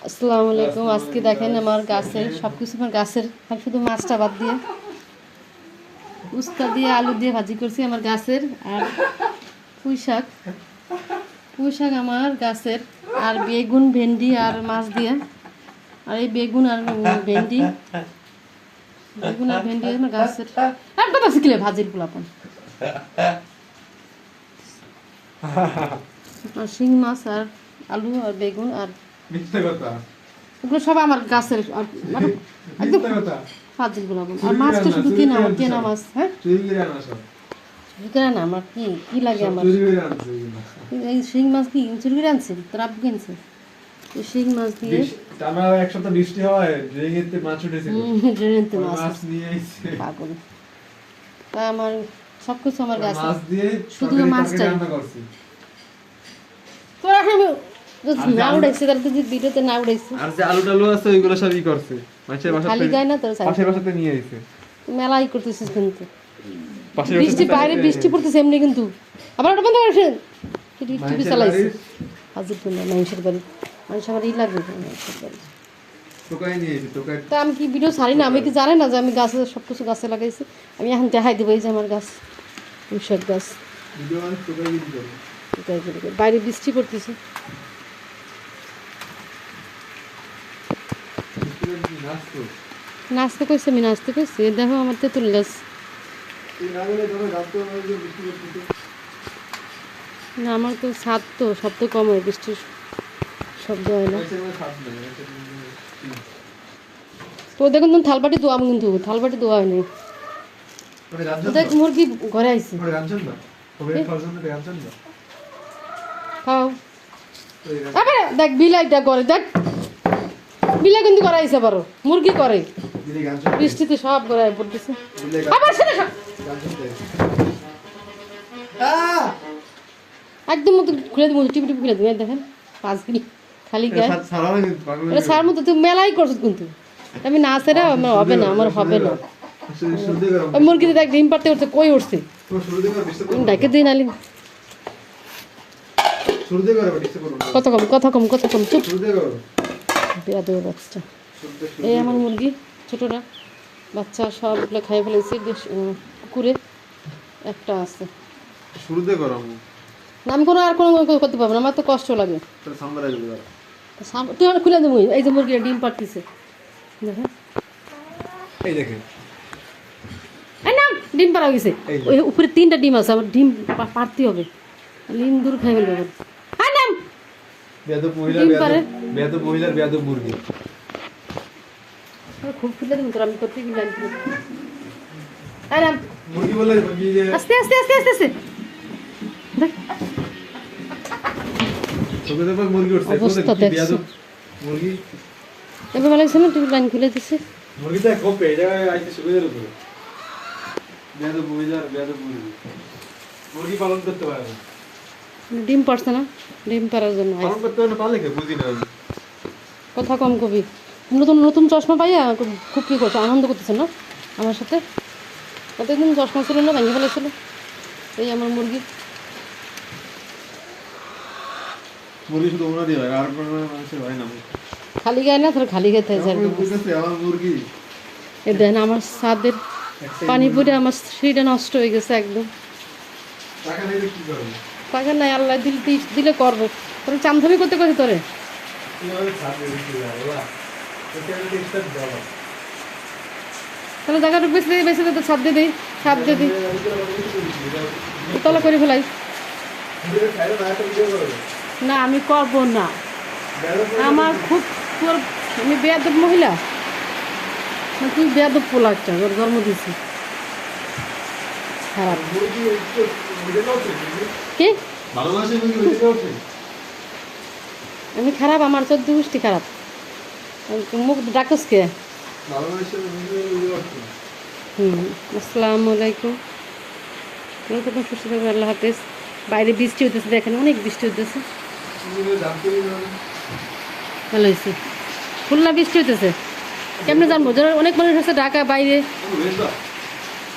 আসসালামু আলাইকুম। আজকে দেখেন আমার গাছের সব কিছু, আমার গাছের শুধু মাছটা বাদ দিয়ে উস্তা দিয়ে আলু দিয়ে ভাজি করছি আমার গাছের। আর পুঁই শাক আমার গাছের, আর বেগুন ভেন্ডি আর মাছ দিয়ে। আর এই বেগুন আর ভেন্ডি আমার গাছের একটা তো শিখলে ভাজির পোলাপন। আর শিং মাছ আর আলু আর বেগুন আর এগুলো সব আমার গাছের। আর একদম ফাজিল পোলাপন। আর মাছটা শুধু কেনা মাছ। হ্যাঁ না, আমার কি লাগে আমার এই শিং মাছ কি চুরি করে আনছে, তোর আব্বু কিনছে শিং মাছ দিয়ে। এক সপ্তাহ বৃষ্টি হয়, ড্রেনেতে মাছ উঠেছে, মাছ নিয়ে আইছে পাগল। তা আমার সবকিছু আমার গাছে, মাছ দিয়ে শুধু মাছটাই রান্না করছি। তোর এখন না উড়াইছে, তার তো ভিডিওতে না উড়াইছে। আর যে আলু টালু আছে ওইগুলো সবই করছে, মাছের বাসা খালি গায় না তোর পাশের বাসাতে নিয়ে আইছে। মেলাই করতেছিস কিন্তু বৃষ্টি বাইরে বৃষ্টি পড়তেছে এমনি, কিন্তু আবার ওটা বন্ধ করেছেন টিভি চালাইছে। হাজির করলাম মানুষের বাড়ি, মানুষের বাড়ি লাগবে মানুষের বাড়ি। তা আমি কি ভিডিও ছাড়ি না? আমি কি জানে না যে আমি গাছে সব কিছু গাছে লাগাইছি? আমি এখন দেখাই দেবো এই যে আমার গাছ, পুঁইশাক গাছ। বাইরে বৃষ্টি পড়তেছে, নাচতে কইছে, আমি নাচতে কইছি। দেখো আমার তেঁতুল গাছ, না আমার তো ছাদ, তো সব তো কম হয়, বৃষ্টির শব্দ হয় না। তো দেখুন তুমি থালবাটি দোয়া, কিন্তু থালবাটি দোয়া হয়নি। দেখ মুরগি ঘরে আইছে, খাও। দেখ বিলাইটা করে, দেখ বিলাই কিন্তু করে আইসে পারো, মুরগি করে বৃষ্টিতে সব গড়ায় পড়তেছে। একদম মতো খুলে দিব, টিপি খুলে দিব। দেখেন 5 মিনিট খালি গায়ে সার মতো তুমি মেলাই করছো, কিন্তু আমি না সেরা আমার হবে না, আমার হবে না। ওই মুরগিতে দেখ ডিম পাড়তে উঠছে, কই উঠছে ডাকে দিই নালি। কথা কম চুপ। বেয়াদব বাচ্চা। এই আমার মুরগি ছোটরা বাচ্চা সবগুলো খাই ফেলেছি, পুকুরে একটা আছে। আমি কোনো আর কোনো করতে পারবো না, আমার তো কষ্ট লাগে। তুই আমার খুলে দেবো। এই যে মুরগিটা ডিম পাড়তেছে, দেখেন ডিম পাড়া গেছে। ওই উপরে 3টা ডিম আছে, আমার ডিম পাড়তে হবে। লিন্দুর খাই ফেলবে খুব খুলে দেবো তোর। আমি করতে গেলাম আস্তে আস্তে আস্তে আস্তে আস্তে অবস্থা দেখছো। এবার ভালো লাগছে না? তুমি লাইন খুলে দিচ্ছে। ডিম পারছে না, ডিম পারার জন্য কথা কম কবি। নতুন নতুন চশমা পাইয়া খুব কি করছো, আনন্দ করতেছে না আমার সাথে? কতদিন চশমা ছিল না, ভেঙে ফেলেছিল। এই আমার মুরগি খালি গায়ে না, তোর খালি খেতে এ দেন। আমার ছাদের পানি পড়ে আমার সিঁড়িটা নষ্ট হয়ে গেছে একদম। টাকা নাই, আল্লাহ দিলে করবো। তোর চামধামি করতে করতে তোরে তাহলে জায়গাটা বেশি তো ছাদ দিয়ে দিই, ছাদ দিয়ে দিই, তলা করে ফেলাই। না আমি করবো না, আমার খুব তোর, আমি বেয়াদব মহিলা, তুই বেয়াদব পোলা একটা, তোর জন্ম দিয়েছি খারাপ। কি আমি খারাপ? আমার 14 গোষ্ঠী খারাপ। মুখ ডাকস কে? আসসালামু আলাইকুম, সুস্থ থাকবেন, আল্লাহ হাফেজ। বাইরে বৃষ্টি হতেছে, দেখেন অনেক বৃষ্টি হতেছে। ভালো হয়েছে, খুলনা বৃষ্টি হতেছে। কেমনে জানবো? অনেক মানুষ আছে ঢাকা বাইরে।